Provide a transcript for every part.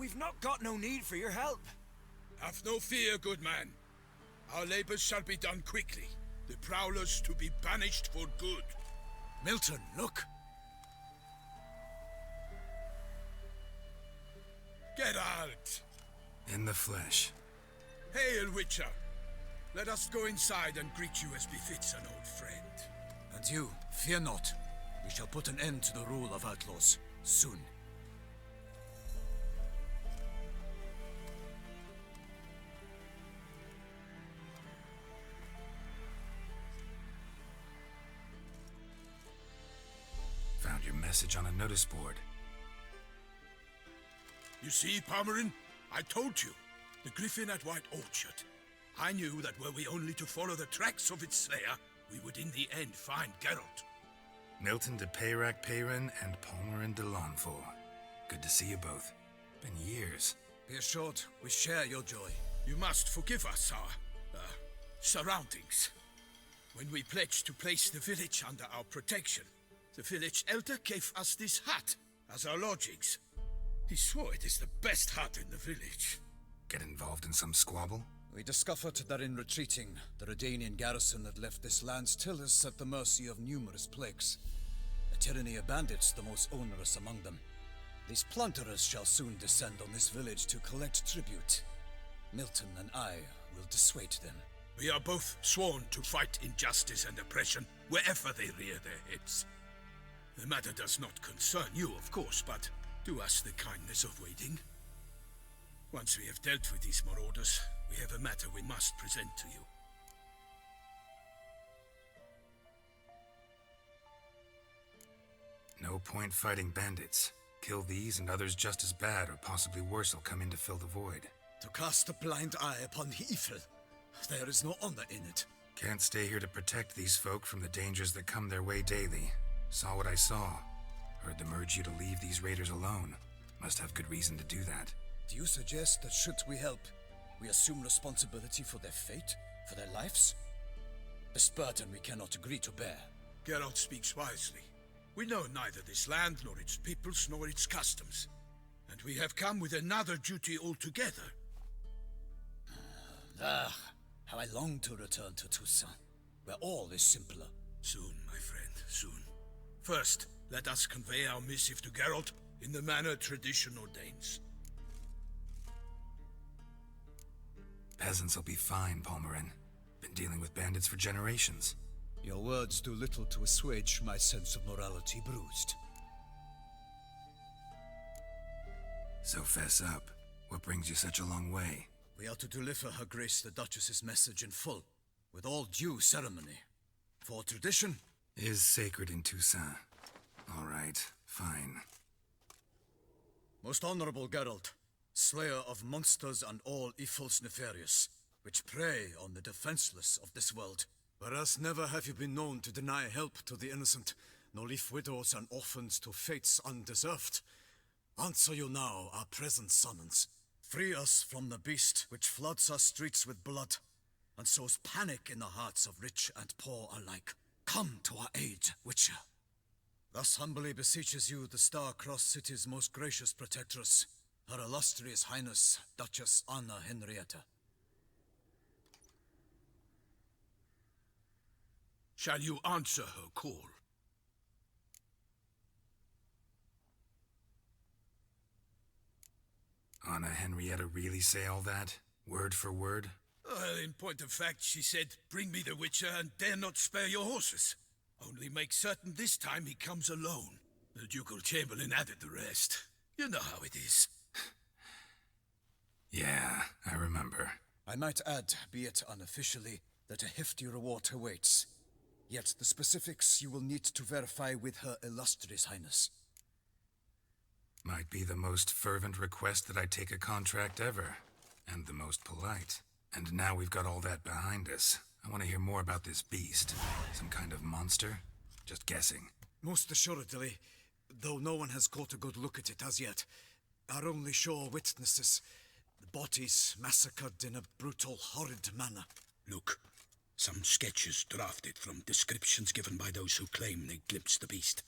we've not got no need for your help. Have no fear, good man. Our labors shall be done quickly. The prowlers to be banished for good. Milton, look! Geralt! In the flesh. Hail, Witcher! Let us go inside and greet you as befits an old friend. And you, fear not. We shall put an end to the rule of outlaws, soon. Found your message on a notice board. You see, Pomeran? I told you. The griffin at White Orchard. I knew that were we only to follow the tracks of its slayer, we would in the end find Geralt. Milton de Peyrac Peyran and Pomeran de Lawnful. Good to see you both. Been years. Be assured, we share your joy. You must forgive us our, surroundings. When we pledged to place the village under our protection, the village elder gave us this hut as our lodgings. He swore it is the best hut in the village. Get involved in some squabble? We discovered that in retreating, the Redanian garrison that left this land still is at the mercy of numerous plagues. A tyranny of bandits, the most onerous among them. These plunderers shall soon descend on this village to collect tribute. Milton and I will dissuade them. We are both sworn to fight injustice and oppression wherever they rear their heads. The matter does not concern you, of course, but do us the kindness of waiting. Once we have dealt with these marauders, we have a matter we must present to you. No point fighting bandits. Kill these and others just as bad or possibly worse will come in to fill the void. To cast a blind eye upon the evil. There is no honor in it. Can't stay here to protect these folk from the dangers that come their way daily. Saw what I saw. Heard them urge you to leave these raiders alone. Must have good reason to do that. Do you suggest that should we help, we assume responsibility for their fate, for their lives? This burden we cannot agree to bear. Geralt speaks wisely. We know neither this land, nor its peoples, nor its customs. And we have come with another duty altogether. How I long to return to Toussaint, where all is simpler. Soon, my friend, soon. First, let us convey our missive to Geralt in the manner tradition ordains. Peasants will be fine, Pomeran. Been dealing with bandits for generations. Your words do little to assuage my sense of morality bruised. So fess up. What brings you such a long way? We are to deliver Her Grace the Duchess's message in full, with all due ceremony. For tradition is sacred in Toussaint. All right, fine. Most honorable Geralt, slayer of monsters and all evils nefarious, which prey on the defenseless of this world. Whereas never have you been known to deny help to the innocent, nor leave widows and orphans to fates undeserved. Answer you now our present summons. Free us from the beast which floods our streets with blood, and sows panic in the hearts of rich and poor alike. Come to our aid, Witcher. Thus humbly beseeches you the Star-Crossed City's most gracious protectress, Her Illustrious Highness, Duchess Anna Henrietta. Shall you answer her call? Anna Henrietta really say all that? Word for word? Well, in point of fact, she said, bring me the Witcher and dare not spare your horses. Only make certain this time he comes alone. The Ducal Chamberlain added the rest. You know how it is. Yeah, I remember. I might add, be it unofficially, that a hefty reward awaits. Yet the specifics you will need to verify with Her Illustrious Highness. Might be the most fervent request that I take a contract ever. And the most polite. And now we've got all that behind us. I want to hear more about this beast. Some kind of monster? Just guessing. Most assuredly, though no one has caught a good look at it as yet. Our only sure witnesses. The bodies massacred in a brutal, horrid manner. Look, some sketches drafted from descriptions given by those who claim they glimpsed the beast.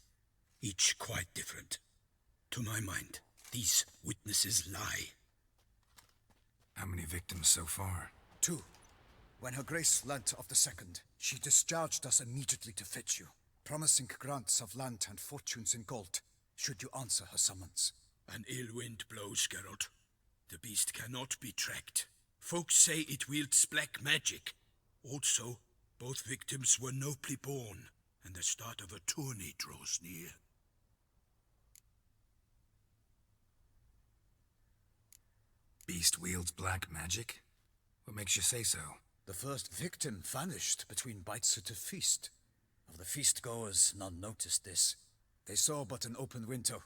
Each quite different. To my mind, These witnesses lie. How many victims so far? 2. When Her Grace learnt of the second, she discharged us immediately to fetch you, promising grants of land and fortunes in gold, should you answer her summons. An ill wind blows, Geralt. The beast cannot be tracked. Folks say it wields black magic. Also, both victims were nobly born, and the start of a tourney draws near. Beast wields black magic? What makes you say so? The first victim vanished between bites at a feast. Of the feast-goers, none noticed this. They saw but an open window,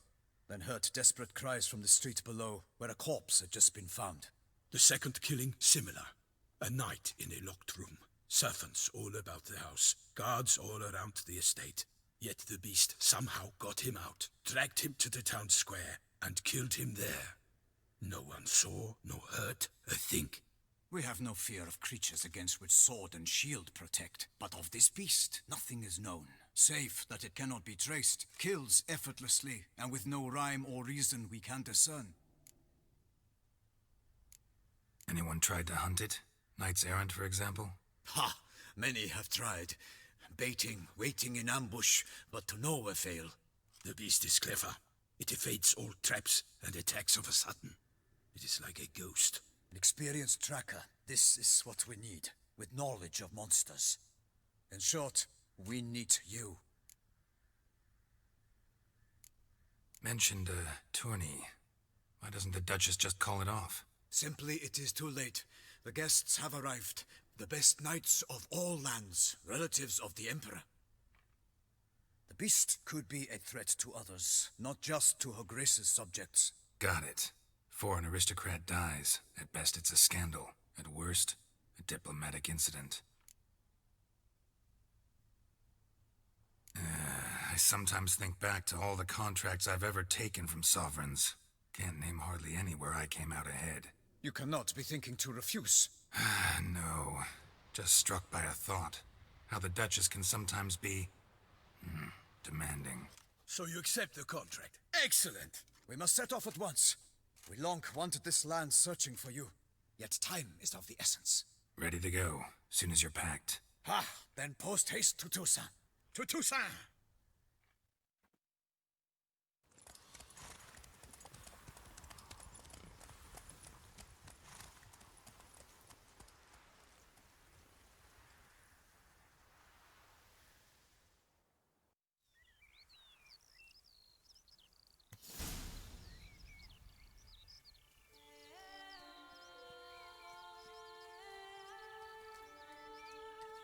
then heard desperate cries from the street below, where a corpse had just been found. The second killing, similar. A night in a locked room. Servants all about the house. Guards all around the estate. Yet the beast somehow got him out, dragged him to the town square, and killed him there. No one saw, nor heard a thing. We have no fear of creatures against which sword and shield protect, but of this beast nothing is known, save that it cannot be traced, kills effortlessly, and with no rhyme or reason we can discern. Anyone tried to hunt it? Knights errant, for example? Ha! Many have tried. Baiting, waiting in ambush, but to no avail. The beast is clever. It evades all traps and attacks of a sudden. It is like a ghost. An experienced tracker, this is what we need, with knowledge of monsters. In short, we need you. Mentioned a tourney. Why doesn't the Duchess just call it off? Simply, it is too late. The guests have arrived. The best knights of all lands, relatives of the Emperor. The beast could be a threat to others, not just to Her Grace's subjects. Got it. Before an aristocrat dies, at best it's a scandal. At worst, a diplomatic incident. I sometimes think back to all the contracts I've ever taken from sovereigns. Can't name hardly any where I came out ahead. You cannot be thinking to refuse. No. Just struck by a thought. How the Duchess can sometimes be... demanding. So you accept the contract. Excellent! We must set off at once. We long wanted this land searching for you. Yet time is of the essence. Ready to go, soon as you're packed. Ha! Then post-haste to Toussaint. To Toussaint!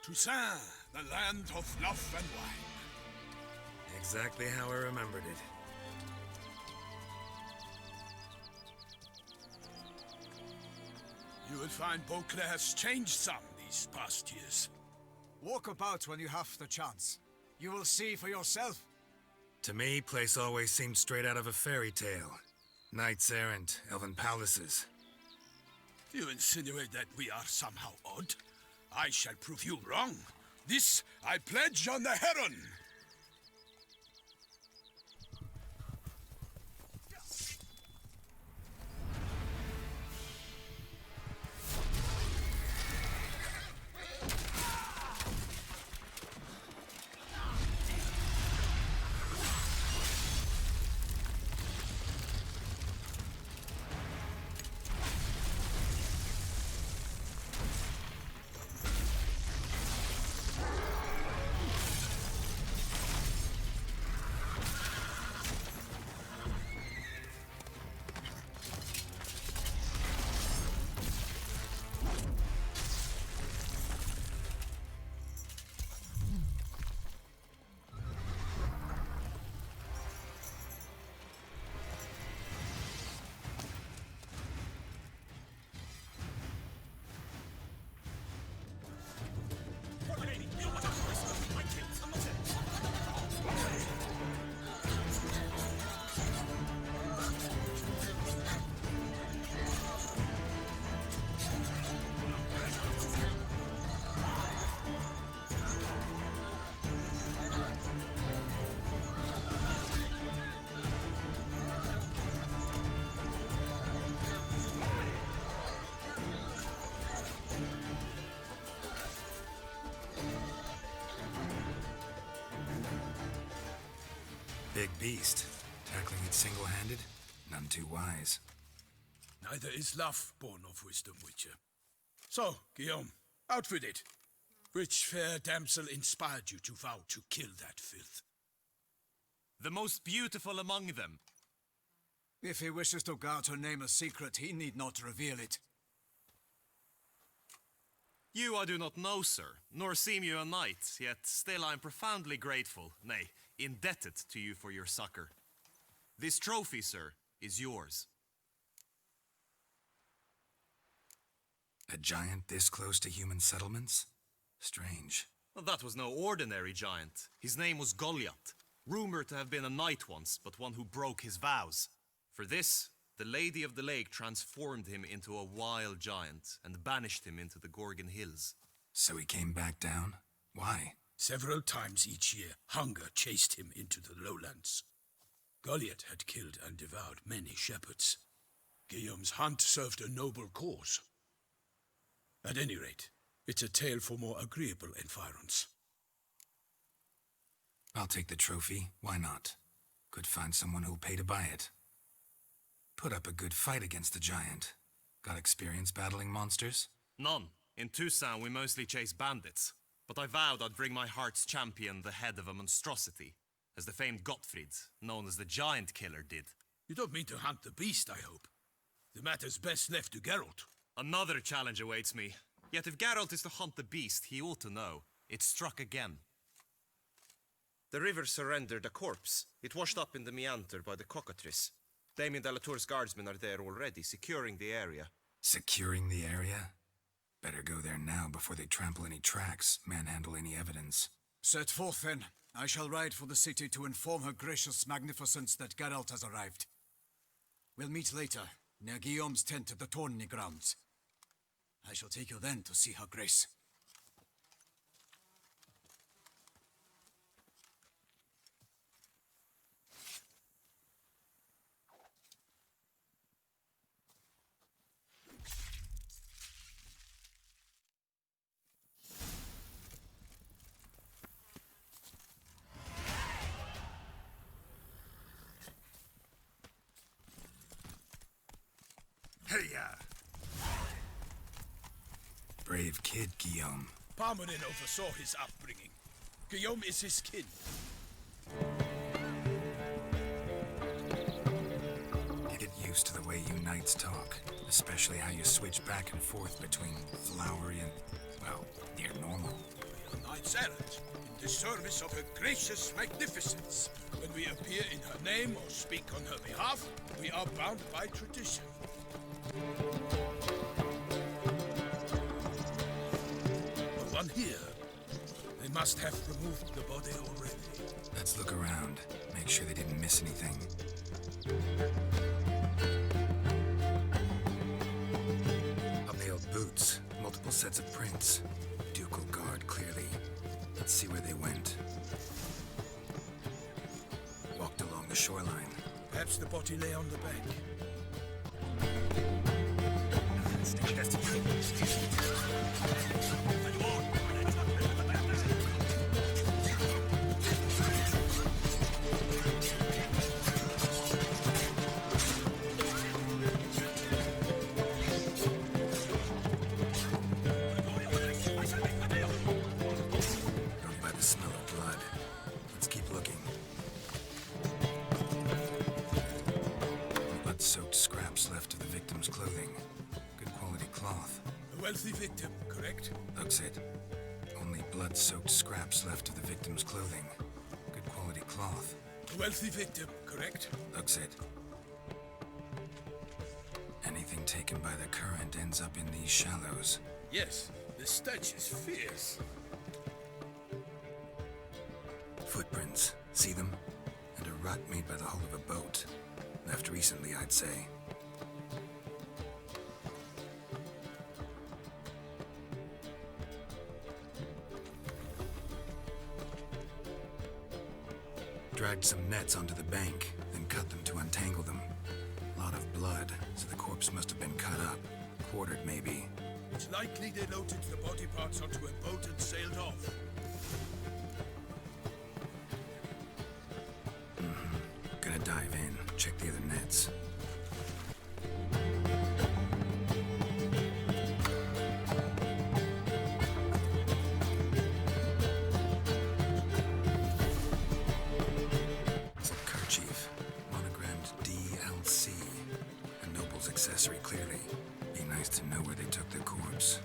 Toussaint, the land of love and wine. Exactly how I remembered it. You will find Beauclair has changed some these past years. Walk about when you have the chance. You will see for yourself. To me, place always seemed straight out of a fairy tale. Knights errant, elven palaces. You insinuate that we are somehow odd? I shall prove you wrong. This I pledge on the Heron. big beast. Tackling it single-handed? None too wise. Neither is love born of wisdom, Witcher. So, Guillaume, out with it. Which fair damsel inspired you to vow to kill that filth? The most beautiful among them. If he wishes to guard her name a secret, he need not reveal it. You I do not know, sir, nor seem you a knight, yet still I am profoundly grateful, nay, indebted to you for your succor. This trophy, sir, is yours. A giant this close to human settlements? Strange. Well, that was no ordinary giant. His name was Goliath, rumored to have been a knight once, but one who broke his vows. For this, the Lady of the Lake transformed him into a wild giant and banished him into the Gorgon Hills. So he came back down? Why? Several times each year, hunger chased him into the lowlands. Goliath had killed and devoured many shepherds. Guillaume's hunt served a noble cause. At any rate, it's a tale for more agreeable environs. I'll take the trophy. Why not? Could find someone who'll pay to buy it. Put up a good fight against the giant. Got experience battling monsters? None. In Toussaint we mostly chase bandits. But I vowed I'd bring my heart's champion the head of a monstrosity, as the famed Gottfried, known as the Giant Killer, did. You don't mean to hunt the beast, I hope. The matter's best left to Geralt. Another challenge awaits me. Yet if Geralt is to hunt the beast, he ought to know. It struck again. The river surrendered a corpse. It washed up in the meander by the cockatrice. Damien de la Tour's guardsmen are there already, securing the area. Securing the area? Better go there now before they trample any tracks, manhandle any evidence. Set forth then. I shall ride for the city to inform her gracious magnificence that Geralt has arrived. We'll meet later, near Guillaume's tent at the Tourney grounds. I shall take you then to see her grace. Hey-ya! Brave kid, Guillaume. Parmenin oversaw his upbringing. Guillaume is his kin. Get used to the way you knights talk, especially how you switch back and forth between flowery and, well, near normal. We are knights errant, in the service of her gracious magnificence. When we appear in her name or speak on her behalf, we are bound by tradition. The one here, they must have removed the body already. Let's look around, make sure they didn't miss anything. Up-nailed boots, multiple sets of prints. Ducal guard, clearly. Let's see where they went. Walked along the shoreline. Perhaps the body lay on the bank. Going by the smell of blood. Let's keep looking. Blood-soaked scraps left of the victim's clothing. Good quality cloth. A wealthy victim, correct? Looks it. Only blood-soaked scraps left of the victim's clothing. Good quality cloth. A wealthy victim, correct? Looks it. Anything taken by the current ends up in these shallows. Yes, the stench is fierce. Footprints. See them? And a rut made by the hull of a boat. Left recently, I'd say. Dragged some nets onto the bank, then cut them to untangle them. Lot of blood, so the corpse must have been cut up. Quartered, maybe. It's likely they loaded the body parts onto a boat and sailed off. Mm-hmm. check the other nets. It's a kerchief, monogrammed DLC. A noble's accessory, clearly. Be nice to know where they took the corpse.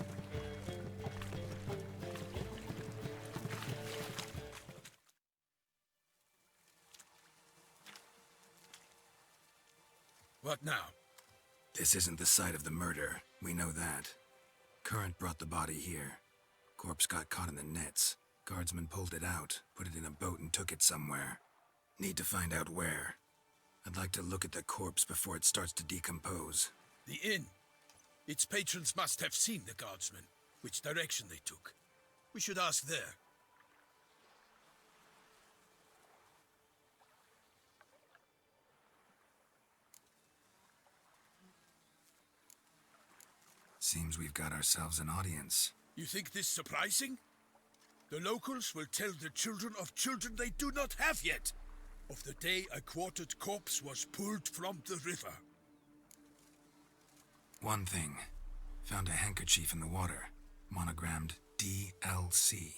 What now? This isn't the site of the murder. We know that. Current brought the body here. Corpse got caught in the nets. Guardsmen pulled it out, put it in a boat and took it somewhere. Need to find out where. I'd like to look at the corpse before it starts to decompose. The inn. Its patrons must have seen the guardsmen, which direction they took. We should ask there. Seems we've got ourselves an audience. You think this surprising? The locals will tell the children of children they do not have yet, of the day a quartered corpse was pulled from the river. One thing. Found a handkerchief in the water. Monogrammed DLC.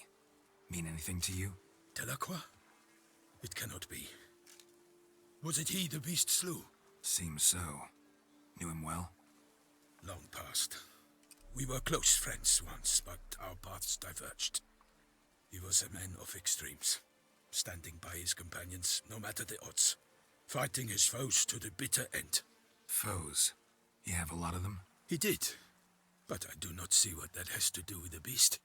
Mean anything to you? Delacroix? It cannot be. Was it he the beast slew? Seems so. Knew him well? Long past. We were close friends once, but our paths diverged. He was a man of extremes, standing by his companions no matter the odds, fighting his foes to the bitter end. Foes? You have a lot of them? He did, but I do not see what that has to do with the beast.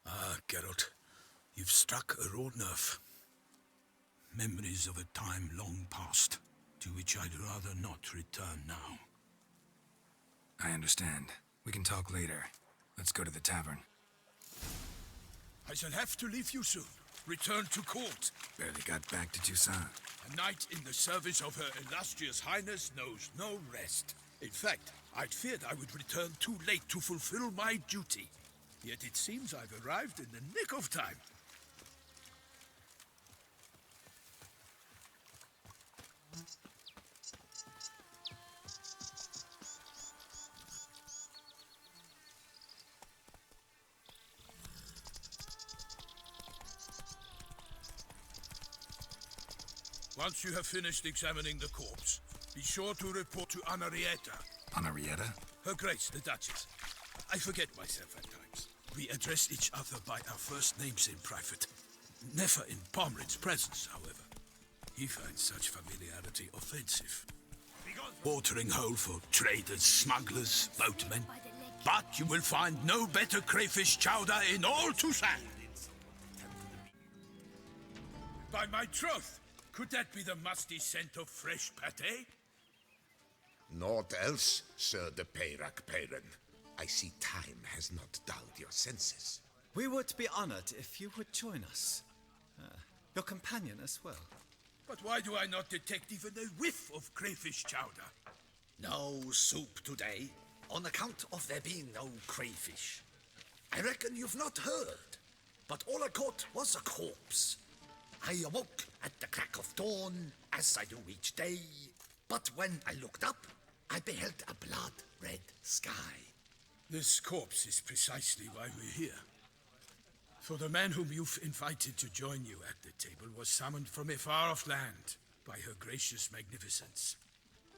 Ah, Geralt, you've struck a raw nerve. Memories of a time long past, to which I'd rather not return now. I understand. We can talk later. Let's go to the tavern. I shall have to leave you soon. Return to court. Barely got back to Toussaint. A knight in the service of Her Illustrious Highness knows no rest. In fact, I'd feared I would return too late to fulfill my duty. Yet it seems I've arrived in the nick of time. Once you have finished examining the corpse, be sure to report to Anarietta. Anarietta? Her Grace, the Duchess. I forget myself at times. We address each other by our first names in private. Never in Pomred's presence, however. He finds such familiarity offensive. Watering hole for traders, smugglers, boatmen. But you will find no better crayfish chowder in all Toussaint. By my troth! Could that be the musty scent of fresh pâté? Naught else, Sir de Peyrac Peyran. I see time has not dulled your senses. We would be honored if you would join us. Your companion as well. But why do I not detect even a whiff of crayfish chowder? No soup today, on account of there being no crayfish. I reckon you've not heard, but all I caught was a corpse. I awoke at the crack of dawn, as I do each day, but when I looked up, I beheld a blood-red sky. This corpse is precisely why we're here. For the man whom you've invited to join you at the table was summoned from a far-off land by her gracious magnificence.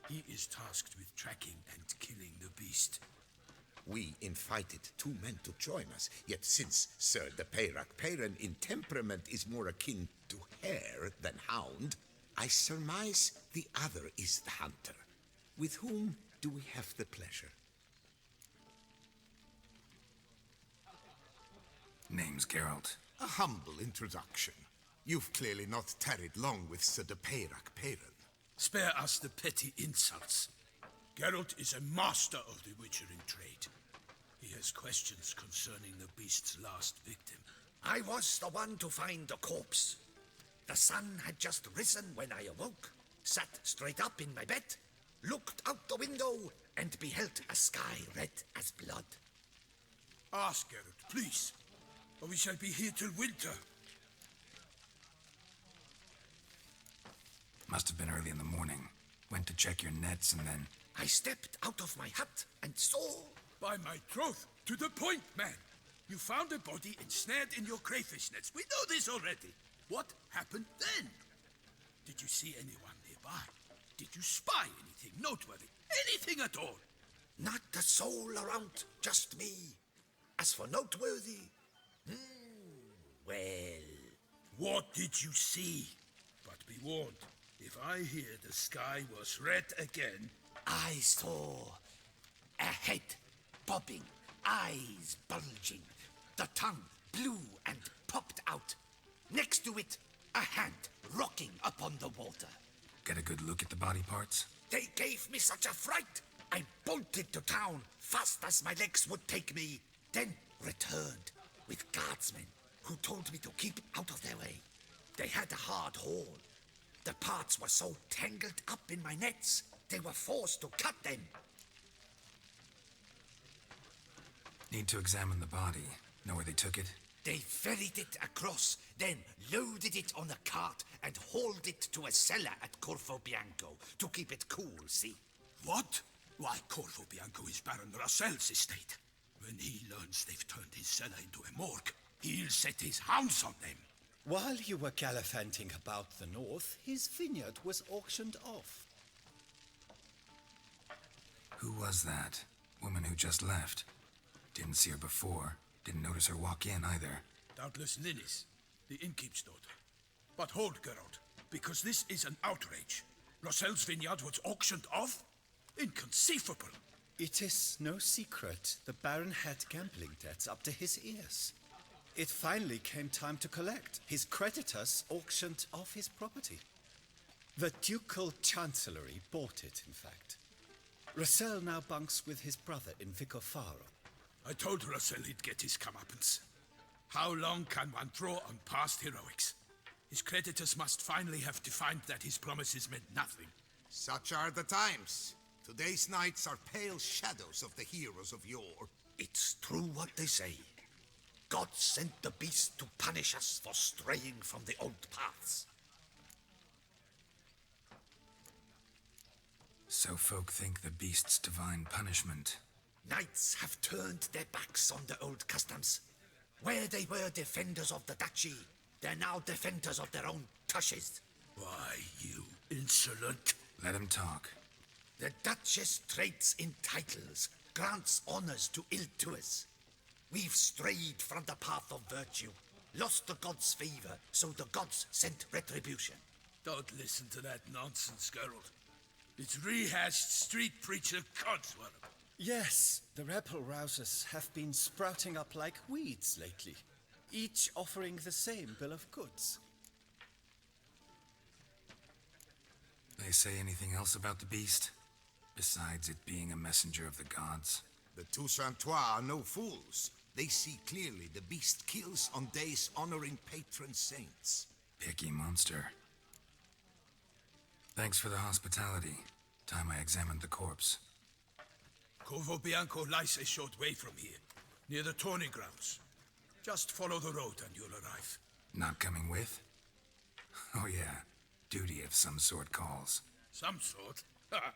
He is tasked with tracking and killing the beast. We invited two men to join us, yet since Sir de Peyrac Peyran in temperament is more akin to hare than hound, I surmise the other is the hunter. With whom do we have the pleasure? Name's Geralt. A humble introduction. You've clearly not tarried long with Sir de Peyrac Peyran. Spare us the petty insults. Geralt is a master of the witchering trade. He has questions concerning the beast's last victim. I was the one to find the corpse. The sun had just risen when I awoke, sat straight up in my bed, looked out the window, and beheld a sky red as blood. Ask Geralt, please, or we shall be here till winter. Must have been early in the morning. Went to check your nets and then... I stepped out of my hut and saw... By my troth, to the point, man. You found a body ensnared in your crayfish nets. We know this already. What happened then? Did you see anyone nearby? Did you spy anything noteworthy? Anything at all? Not a soul around, just me. As for noteworthy... well... What did you see? But be warned, if I hear the sky was red again... I saw a head bobbing, eyes bulging, the tongue blew and popped out. Next to it, a hand rocking upon the water. Get a good look at the body parts? They gave me such a fright. I bolted to town fast as my legs would take me, then returned with guardsmen who told me to keep out of their way. They had a hard haul. The parts were so tangled up in my nets, they were forced to cut them. Need to examine the body. Know where they took it? They ferried it across, then loaded it on a cart and hauled it to a cellar at Corvo Bianco to keep it cool, see? What? Why, Corvo Bianco is Baron Russell's estate. When he learns they've turned his cellar into a morgue, he'll set his hounds on them. While you were gallivanting about the north, his vineyard was auctioned off. Who was that? Woman who just left. Didn't see her before. Didn't notice her walk in either. Doubtless Linnis, the innkeep's daughter. But hold, Geralt, because this is an outrage. Russell's vineyard was auctioned off? Inconceivable. It is no secret the Baron had gambling debts up to his ears. It finally came time to collect. His creditors auctioned off his property. The ducal chancellery bought it, in fact. Russell now bunks with his brother in Vicofaro. I told Russell he'd get his comeuppance. How long can one draw on past heroics? His creditors must finally have defined that his promises meant nothing. Such are the times. Today's knights are pale shadows of the heroes of yore. It's true what they say. God sent the beast to punish us for straying from the old paths. So folk think the beast's divine punishment. Knights have turned their backs on the old customs. Where they were defenders of the duchy, they're now defenders of their own tushes. Why, you insolent... Let him talk. The Duchess trades in titles, grants honors to ill-doers. We've strayed from the path of virtue, lost the gods' favor, so the gods sent retribution. Don't listen to that nonsense, Geralt. It's rehashed street preacher codswallop. Yes, the rebel rousers have been sprouting up like weeds lately, each offering the same bill of goods. They say anything else about the beast? Besides it being a messenger of the gods? The Toussaintois are no fools. They see clearly the beast kills on days honoring patron saints. Picky monster. Thanks for the hospitality. Time I examined the corpse. Corvo Bianco lies a short way from here, near the tourney grounds. Just follow the road and you'll arrive. Not coming with? Oh yeah, duty of some sort calls. Some sort? Ha!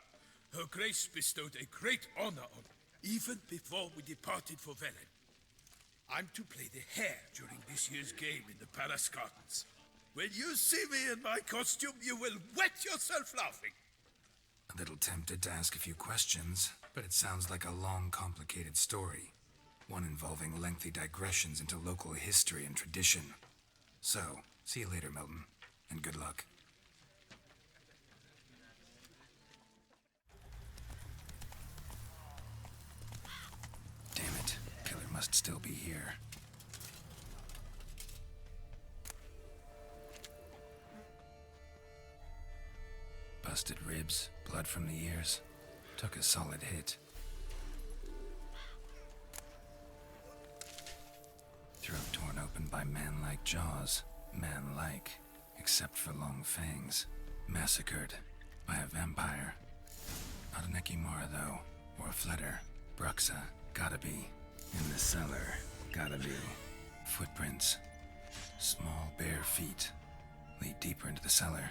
Her Grace bestowed a great honor on me, even before we departed for Velen. I'm to play the hare during this year's game in the Palace Gardens. When you see me in my costume, you will wet yourself laughing. A little tempted to ask a few questions, but it sounds like a long, complicated story. One involving lengthy digressions into local history and tradition. So, see you later, Milton, and good luck. Damn it, Pillar must still be here. Busted ribs, blood from the ears. Took a solid hit. Throat torn open by man-like jaws. Man-like, except for long fangs. Massacred by a vampire. Not an Ekimara, though, or a Fletter. Bruxa, gotta be. In the cellar, gotta be. Footprints. Small, bare feet. Lead deeper into the cellar.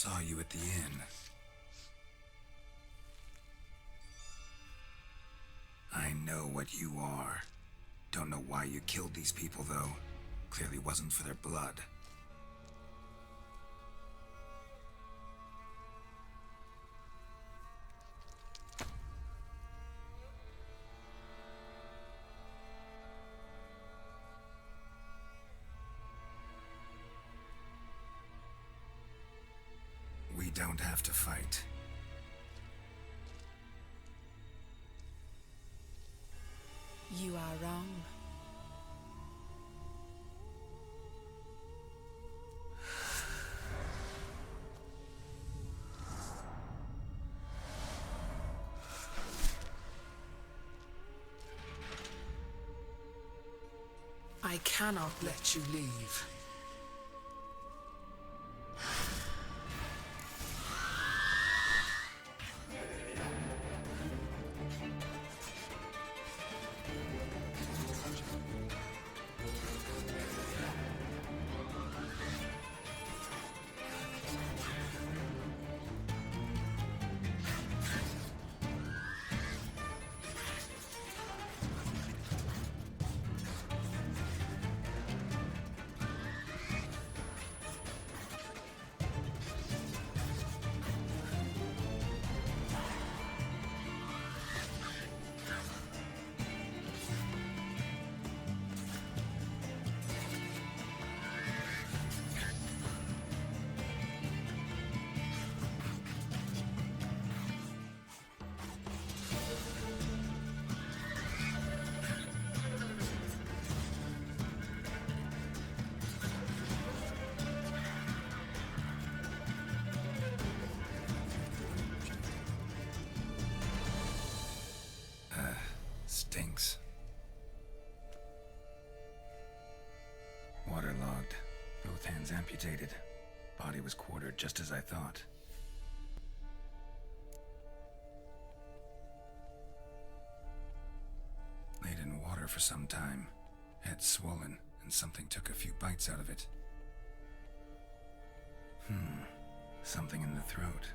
Saw you at the inn. I know what you are. Don't know why you killed these people, though. Clearly wasn't for their blood. We don't have to fight. You are wrong. I cannot let you leave. Stinks. Waterlogged. Both hands amputated. Body was quartered just as I thought. Laid in water for some time. Head swollen, and something took a few bites out of it. Something in the throat.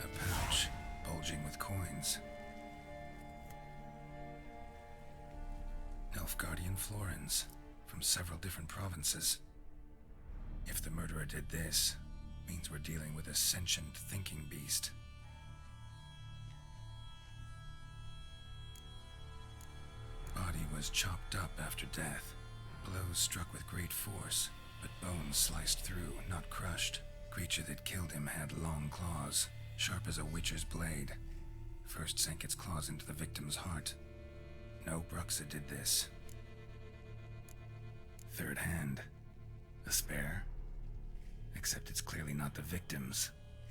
A pouch, bulging with coins. Nilfgaardian florins, from several different provinces. If the murderer did this, means we're dealing with a sentient thinking beast. Body was chopped up after death. Blows struck with great force, but bones sliced through, not crushed. Creature that killed him had long claws, sharp as a witcher's blade. First sank its claws into the victim's heart. No Bruxa did this. Third hand. A spare? Except it's clearly not the victim's.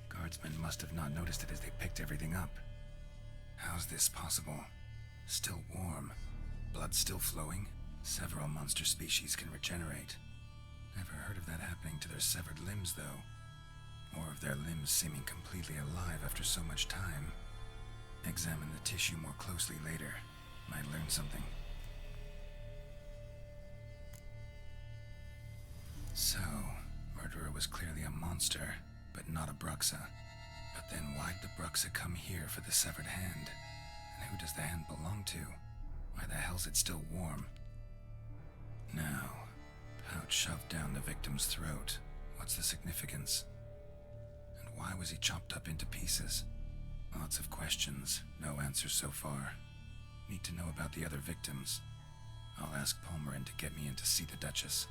Guardsmen must have not noticed it as they picked everything up. How's this possible? Still warm. Blood still flowing? Several monster species can regenerate. Never heard of that happening to their severed limbs, though. Or of their limbs seeming completely alive after so much time. Examine the tissue more closely later. Might learn something. So, murderer was clearly a monster, but not a Bruxa. But then why'd the Bruxa come here for the severed hand? And who does the hand belong to? Why the hell's it still warm? Now, pouch shoved down the victim's throat. What's the significance? And why was he chopped up into pieces? Lots of questions, no answers so far. Need to know about the other victims. I'll ask Palmerin to get me in to see the Duchess.